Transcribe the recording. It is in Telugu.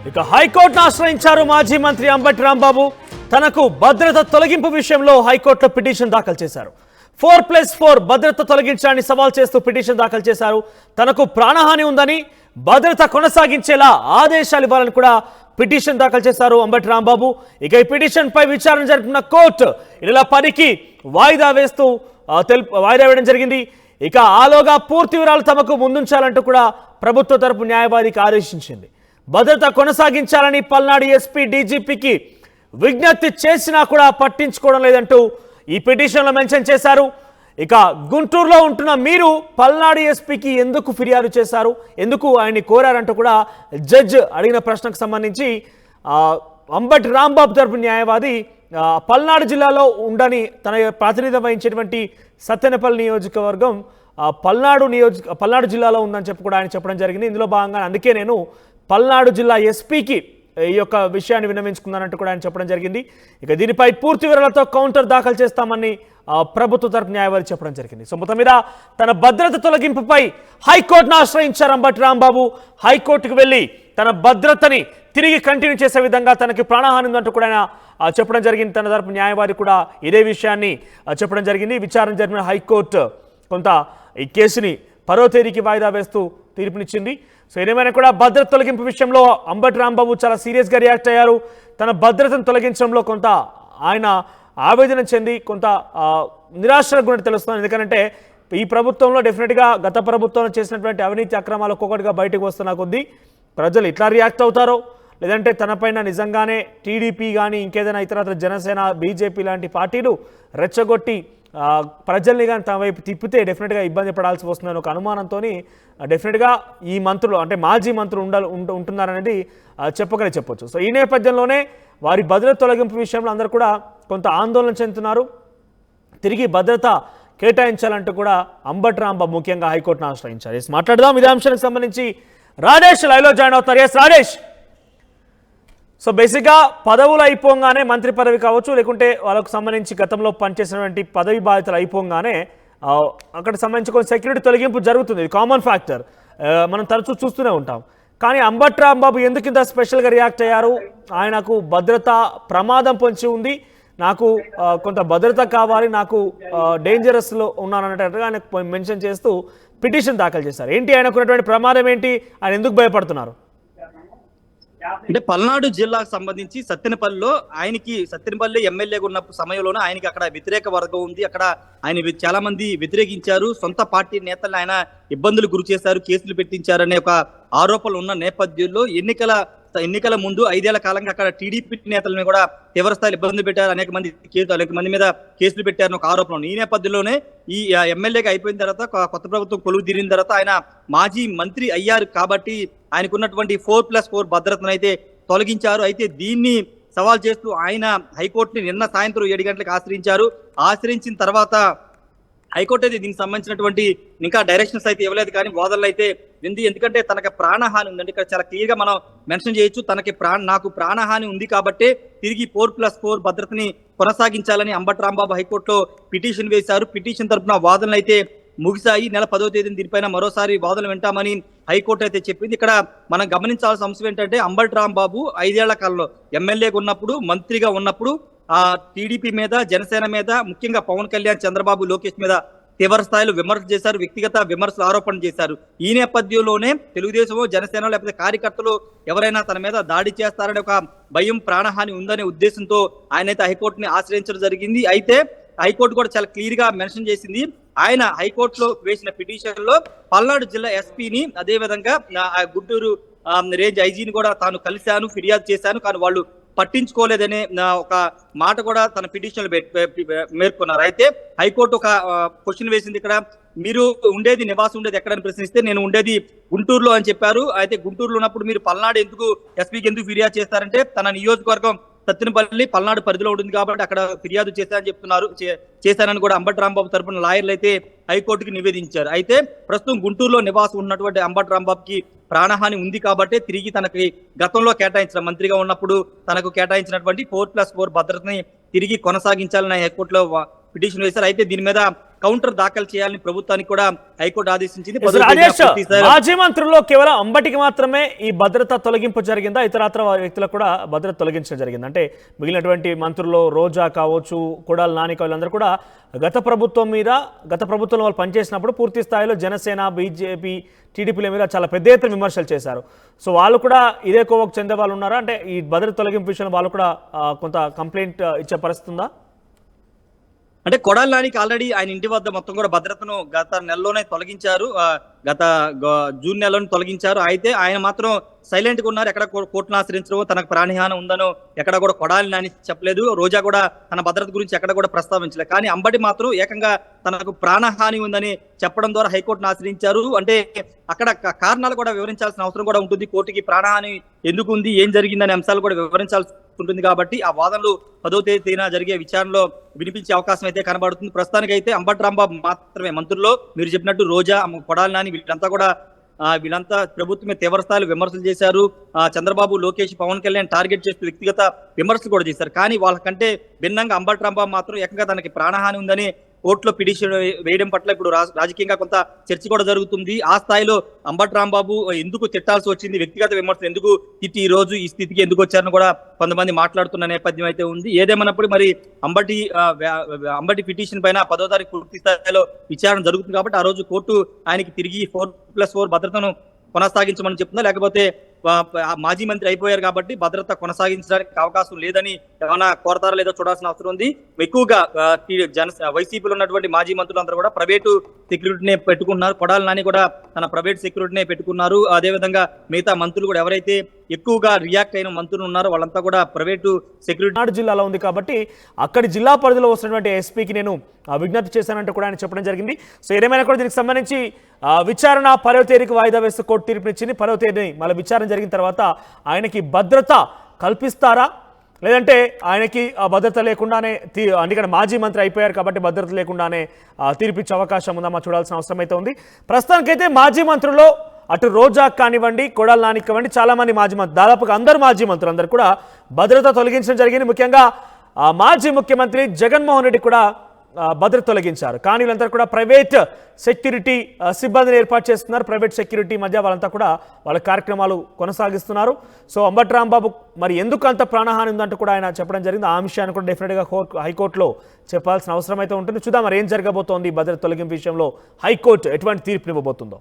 ఇక హైకోర్టును ఆశ్రయించారు మాజీ మంత్రి అంబటి రాంబాబు. తనకు భద్రత తొలగింపు విషయంలో హైకోర్టులో పిటిషన్ దాఖలు చేశారు. 4+4 భద్రత తొలగించాలని సవాల్ చేస్తూ పిటిషన్ దాఖలు చేశారు. తనకు ప్రాణహాని ఉందని భద్రత కొనసాగించేలా ఆదేశాలు ఇవ్వాలని కూడా పిటిషన్ దాఖలు చేశారు అంబటి రాంబాబు. ఇక ఈ పిటిషన్ పై విచారణ జరిపిన కోర్టు ఈ నెల 10కి వాయిదా వేయడం జరిగింది. ఇక ఆలోగా పూర్తి వివరాలు తమకు ముందుంచాలంటూ కూడా ప్రభుత్వ తరపు న్యాయవాదికి ఆదేశించింది. భద్రత కొనసాగించాలని పల్నాడు ఎస్పీ డీజీపీకి విజ్ఞప్తి చేసినా కూడా పట్టించుకోవడం లేదంటూ ఈ పిటిషన్లో మెన్షన్ చేశారు. ఇక గుంటూరులో ఉంటున్న మీరు పల్నాడు ఎస్పీకి ఎందుకు ఫిర్యాదు చేశారు, ఎందుకు ఆయన్ని కోరారంటూ కూడా జడ్జ్ అడిగిన ప్రశ్నకు సంబంధించి అంబటి రాంబాబు తరపు న్యాయవాది పల్నాడు జిల్లాలో ఉండని తన ప్రాతినిధ్యం వహించేటువంటి సత్తెనపల్లి నియోజకవర్గం పల్నాడు జిల్లాలో ఉందని చెప్పి కూడా ఆయన చెప్పడం జరిగింది. ఇందులో భాగంగా అందుకే నేను పల్నాడు జిల్లా ఎస్పీకి ఈ యొక్క విషయాన్ని విన్నవించుకున్నానంటూ కూడా ఆయన చెప్పడం జరిగింది. ఇక దీనిపై పూర్తి వివరాలతో కౌంటర్ దాఖలు చేస్తామని ప్రభుత్వ తరపు న్యాయవాది చెప్పడం జరిగింది. సో మొత్తం మీద తన భద్రత తొలగింపుపై హైకోర్టును ఆశ్రయించారు అంబటి రాంబాబు. హైకోర్టుకు వెళ్ళి తన భద్రతని తిరిగి కంటిన్యూ చేసే విధంగా తనకి ప్రాణహాని ఉందంటూ కూడా ఆయన చెప్పడం జరిగింది. తన తరపు న్యాయవాది కూడా ఇదే విషయాన్ని చెప్పడం జరిగింది. విచారణ జరిపిన హైకోర్టు కొంత ఈ కేసుని 10వ తేదీకి వాయిదా వేస్తూ తీర్పునిచ్చింది. సో ఏదేమైనా కూడా భద్రత తొలగింపు విషయంలో అంబటి రాంబాబు చాలా సీరియస్గా రియాక్ట్ అయ్యారు. తన భద్రతను తొలగించడంలో కొంత ఆయన ఆవేదన చెంది కొంత నిరాశకు గురించి తెలుస్తుంది. ఎందుకంటే ఈ ప్రభుత్వంలో డెఫినెట్గా గత ప్రభుత్వంలో చేసినటువంటి అవినీతి అక్రమాలు ఒక్కొక్కటిగా బయటకు వస్తున్న కొద్దీ ప్రజలు ఇట్లా రియాక్ట్ అవుతారో, లేదంటే తనపైన నిజంగానే టీడీపీ కానీ ఇంకేదైనా ఇతరత్ర జనసేన బీజేపీ లాంటి పార్టీలు రెచ్చగొట్టి ప్రజల్ని కానీ తమ వైపు తిప్పితే డెఫినెట్గా ఇబ్బంది పడాల్సి వస్తుందని ఒక అనుమానంతో డెఫినెట్గా ఈ మంత్రులు అంటే మాజీ మంత్రులు ఉంటున్నారనేది చెప్పొచ్చు. సో ఈ నేపథ్యంలోనే వారి భద్రత తొలగింపు విషయంలో అందరూ కూడా కొంత ఆందోళన చెందుతున్నారు. తిరిగి భద్రత కేటాయించాలంటూ కూడా అంబటి రాంబాబు ముఖ్యంగా హైకోర్టును ఆశ్రయించారు. మాట్లాడదాం ఇదే అంశానికి సంబంధించి. రాజేష్ లైవ్లో జాయిన్ అవుతారు. ఎస్ రాజేష్, సో బేసిక్గా పదవులు అయిపోగానే మంత్రి పదవి కావచ్చు, లేకుంటే వాళ్ళకు సంబంధించి గతంలో పనిచేసినటువంటి పదవి బాధ్యతలు అయిపోగానే అక్కడ సంబంధించి కొంచెం సెక్యూరిటీ తొలగింపు జరుగుతుంది. ఇది కామన్ ఫ్యాక్టర్, మనం తరచూ చూస్తూనే ఉంటాం. కానీ అంబటి రాంబాబు ఎందుకు ఇంత స్పెషల్గా రియాక్ట్ అయ్యారు? ఆయనకు భద్రత ప్రమాదం పొంచి ఉంది, నాకు కొంత భద్రత కావాలి, నాకు డేంజరస్లో ఉన్నానన్నట్టుగా ఆయన మెన్షన్ చేస్తూ పిటిషన్ దాఖలు చేశారు. ఏంటి ఆయనకున్నటువంటి ప్రమాదం ఏంటి, ఆయన ఎందుకు భయపడుతున్నారు? అంటే పల్నాడు జిల్లాకు సంబంధించి సత్తెనపల్లి ఎమ్మెల్యేగా ఉన్న సమయంలోనే ఆయనకి అక్కడ వ్యతిరేక వర్గం ఉంది. అక్కడ ఆయన చాలా మంది వ్యతిరేకించారు. సొంత పార్టీ నేతలను ఆయన ఇబ్బందులు గురి చేశారు, కేసులు పెట్టించారనే ఒక ఆరోపణలు ఉన్న నేపథ్యంలో ఎన్నికల ముందు 5 ఏళ్ల కాలంగా అక్కడ టీడీపీ నేతలను కూడా తీవ్రస్థాయిలో ఇబ్బందులు పెట్టారు. అనేక మంది మీద కేసులు పెట్టారని ఒక ఆరోపణ. ఈ నేపథ్యంలోనే ఈ ఎమ్మెల్యేగా అయిపోయిన తర్వాత కొత్త ప్రభుత్వం కొలువు తీరిన తర్వాత ఆయన మాజీ మంత్రి అయ్యారు. కాబట్టి ఆయనకున్నటువంటి 4+4 భద్రతను అయితే తొలగించారు. అయితే దీన్ని సవాల్ చేస్తూ ఆయన హైకోర్టుని నిన్న సాయంత్రం 7 గంటలకు ఆశ్రయించిన తర్వాత హైకోర్టు అయితే దీనికి సంబంధించినటువంటి ఇంకా డైరెక్షన్స్ అయితే ఇవ్వలేదు, కానీ వాదనలు అయితే ఉంది. ఎందుకంటే తనకి ప్రాణహాని ఉందండి. ఇక్కడ చాలా క్లియర్ గా మనం మెన్షన్ చేయొచ్చు. నాకు ప్రాణహాని ఉంది కాబట్టి తిరిగి 4+4 భద్రతని కొనసాగించాలని అంబటి రాంబాబు హైకోర్టులో పిటిషన్ వేశారు. పిటిషన్ తరపున వాదనలు అయితే ముగిశాయి. నెల 10వ తేదీన దీనిపైన మరోసారి వాదనలు వింటామని హైకోర్టు అయితే చెప్పింది. ఇక్కడ మనం గమనించాల్సిన అంశం ఏంటంటే అంబటి రాంబాబు 5 ఏళ్ల కాలంలో ఎమ్మెల్యేగా ఉన్నప్పుడు, మంత్రిగా ఉన్నప్పుడు టీడీపీ మీద, జనసేన మీద, ముఖ్యంగా పవన్ కళ్యాణ్, చంద్రబాబు, లోకేష్ మీద తీవ్ర స్థాయిలో విమర్శలు చేశారు, వ్యక్తిగత విమర్శలు, ఆరోపణలు చేశారు. ఈ నేపథ్యంలోనే తెలుగుదేశం, జనసేన లేకపోతే కార్యకర్తలు ఎవరైనా తన మీద దాడి చేస్తారనే ఒక భయం, ప్రాణహాని ఉందనే ఉద్దేశంతో ఆయనైతే హైకోర్టుని ఆశ్రయించడం జరిగింది. అయితే హైకోర్టు కూడా చాలా క్లియర్ గా మెన్షన్ చేసింది. ఆయన హైకోర్టులో వేసిన పిటిషన్ లో పల్నాడు జిల్లా ఎస్పీని, అదే విధంగా గుంటూరు రేంజ్ ఐజీని కూడా తాను కలిశాను, ఫిర్యాదు చేశాను, కానీ వాళ్ళు పట్టించుకోలేదనే ఒక మాట కూడా తన పిటిషన్ మేర్కొన్నారు. అయితే హైకోర్టు ఒక క్వశ్చన్ వేసింది. ఇక్కడ మీరు నివాసం ఉండేది ఎక్కడని ప్రశ్నిస్తే నేను ఉండేది గుంటూరులో అని చెప్పారు. అయితే గుంటూరులో ఉన్నప్పుడు మీరు పల్నాడు ఎస్పీకి ఎందుకు ఫిర్యాదు చేస్తారంటే తన నియోజకవర్గం సత్తెనపల్లి పల్నాడు పరిధిలో ఉంటుంది కాబట్టి అక్కడ ఫిర్యాదు చేశానని కూడా అంబటి రాంబాబు తరపున లాయర్లు అయితే హైకోర్టుకి నివేదించారు. అయితే ప్రస్తుతం గుంటూరులో నివాసం ఉన్నటువంటి అంబటి రాంబాబుకి ప్రాణహాని ఉంది కాబట్టి తిరిగి తనకి గతంలో మంత్రిగా ఉన్నప్పుడు తనకు కేటాయించినటువంటి 4+4 భద్రతని తిరిగి కొనసాగించాలని హైకోర్టులో పిటిషన్ వేశారు. అయితే దీని మీద కౌంటర్ దాఖలు చేయాలని ప్రభుత్వానికి కూడా హైకోర్టు ఆదేశించింది. రాజేష్, మాజీ మంత్రుల్లో కేవలం అంబటికి మాత్రమే ఈ భద్రత తొలగింపు జరిగిందా? ఇతరత్ర వ్యక్తులకు కూడా భద్రత తొలగించడం జరిగింది? అంటే మిగిలినటువంటి మంత్రుల్లో రోజా కావచ్చు, కొడాలి నాని వీళ్ళందరూ కూడా గత ప్రభుత్వంలో వాళ్ళు పనిచేసినప్పుడు పూర్తి స్థాయిలో జనసేన, బీజేపీ, టీడీపీల మీద చాలా పెద్ద ఎత్తున విమర్శలు చేశారు. సో వాళ్ళు కూడా ఇదే కోవకు చెందే వాళ్ళు ఉన్నారా? అంటే ఈ భద్రత తొలగింపు విషయంలో వాళ్ళు కూడా కొంత కంప్లైంట్ ఇచ్చే పరిస్థితి ఉందా? అంటే కొడాలి నానికి ఆల్రెడీ ఆయన ఇంటి వద్ద మొత్తం కూడా భద్రతను గత నెలలోనే తొలగించారు, జూన్ నెలలోనే తొలగించారు. అయితే ఆయన మాత్రం సైలెంట్ గా ఉన్నారు. ఎక్కడ కోర్టును ఆశ్రయించడం, తనకు ప్రాణహాని ఉందనో ఎక్కడ కూడా కొడాలి నాని చెప్పలేదు. రోజా కూడా తన భద్రత గురించి ఎక్కడ కూడా ప్రస్తావించలేదు. కానీ అంబటి మాత్రం ఏకంగా తనకు ప్రాణహాని ఉందని చెప్పడం ద్వారా హైకోర్టును ఆశ్రయించారు. అంటే అక్కడ కారణాలు కూడా వివరించాల్సిన అవసరం కూడా ఉంటుంది. కోర్టుకి ప్రాణహాని ఎందుకు ఉంది, ఏం జరిగిందనే అంశాలు కూడా వివరించాల్సి ఉంటుంది. కాబట్టి ఆ వాదనలు 10వ తేదీన జరిగే విచారణలో వినిపించే అవకాశం అయితే కనబడుతుంది. ప్రస్తుతానికి అయితే అంబటి రాంబాబు మాత్రమే మంత్రుల్లో మీరు చెప్పినట్టు రోజా, కొడాలి నాని వీళ్ళంతా ప్రభుత్వమే తీవ్ర స్థాయిలో విమర్శలు చేశారు. చంద్రబాబు, లోకేష్, పవన్ కళ్యాణ్ టార్గెట్ చేస్తూ వ్యక్తిగత విమర్శలు కూడా చేశారు. కానీ వాళ్ళకంటే భిన్నంగా అంబటి రాంబాబు మాత్రం ఏకంగా తనకి ప్రాణహాని ఉందని కోర్టులో పిటిషన్ వేయడం పట్ల ఇప్పుడు రాజకీయంగా కొంత చర్చ కూడా జరుగుతుంది. ఆ స్థాయిలో అంబటి రాంబాబు ఎందుకు తిట్టాల్సి వచ్చింది, వ్యక్తిగత విమర్శలు ఎందుకు తిట్టి ఈ రోజు ఈ స్థితికి ఎందుకు వచ్చారని కూడా కొంతమంది మాట్లాడుతున్న నేపథ్యం అయితే ఉంది. ఏదేమన్నప్పుడు మరి అంబటి పిటిషన్ పైన 10వ తారీఖు పూర్తి స్థాయిలో విచారణ జరుగుతుంది. కాబట్టి ఆ రోజు కోర్టు ఆయనకి తిరిగి 4+4 భద్రతను కొనసాగించమని చెప్తుందా, లేకపోతే మాజీ మంత్రి అయిపోయారు కాబట్టి భద్రత కొనసాగించడానికి అవకాశం లేదని ఏమైనా కోరతారా లేదో చూడాల్సిన అవసరం ఉంది. ఎక్కువగా వైసీపీలో ఉన్నటువంటి మాజీ మంత్రులు అందరూ కూడా ప్రైవేటు సెక్యూరిటీనే పెట్టుకున్నారు. కొడాలి నాని కూడా తన ప్రైవేట్ సెక్యూరిటీనే పెట్టుకున్నారు. అదేవిధంగా మిగతా మంత్రులు కూడా ఎవరైతే ఎక్కువగా రియాక్ట్ అయిన మంత్రులు ఉన్నారో వాళ్ళంతా కూడా ప్రైవేటు సెక్యూరిటీ. నాడు జిల్లాలో ఉంది కాబట్టి అక్కడి జిల్లా పరిధిలో వస్తున్నటువంటి ఎస్పీకి నేను విజ్ఞప్తి చేశానంటూ కూడా ఆయన చెప్పడం జరిగింది. సో ఏదేమైనా కూడా దీనికి సంబంధించి విచారణ 10వ తేదీకి వాయిదా వేస్తూ కోర్టు తీర్పునిచ్చింది. 10వ తేదీ మళ్ళీ విచారణ జరిగిన తర్వాత ఆయనకి భద్రత కల్పిస్తారా, లేదంటే ఆయనకి భద్రత లేకుండానే అందుకని మాజీ మంత్రి అయిపోయారు కాబట్టి భద్రత లేకుండానే తీర్పిచ్చే అవకాశం ఉందా చూడాల్సిన అవసరం అయితే ఉంది. ప్రస్తుతానికైతే మాజీ మంత్రుల్లో అటు రోజా కానివ్వండి, కొడాలి నాని కానివ్వండి, చాలా మంది మాజీ మంత్రులు, దాదాపుగా అందరు మాజీ మంత్రులు అందరూ కూడా భద్రత తొలగించడం జరిగింది. ముఖ్యంగా మాజీ ముఖ్యమంత్రి జగన్మోహన్ రెడ్డి కూడా భద్రత తొలగించారు. కానీ వీళ్ళంతా కూడా ప్రైవేట్ సెక్యూరిటీ సిబ్బందిని ఏర్పాటు చేస్తున్నారు. ప్రైవేట్ సెక్యూరిటీ మధ్య వాళ్ళంతా కూడా వాళ్ళ కార్యక్రమాలు కొనసాగిస్తున్నారు. సో అంబటి రాంబాబు మరి ఎందుకు అంత ప్రాణహాని ఉందంటూ కూడా ఆయన చెప్పడం జరిగింది. ఆ విషయాన్ని కూడా డెఫినెట్గా హైకోర్టులో చెప్పాల్సిన అవసరం అయితే ఉంటుంది. చూద్దాం మరి ఏం జరగబోతోంది భద్రత తొలగింపు విషయంలో హైకోర్టు ఎటువంటి తీర్పునివ్వబోతుందో.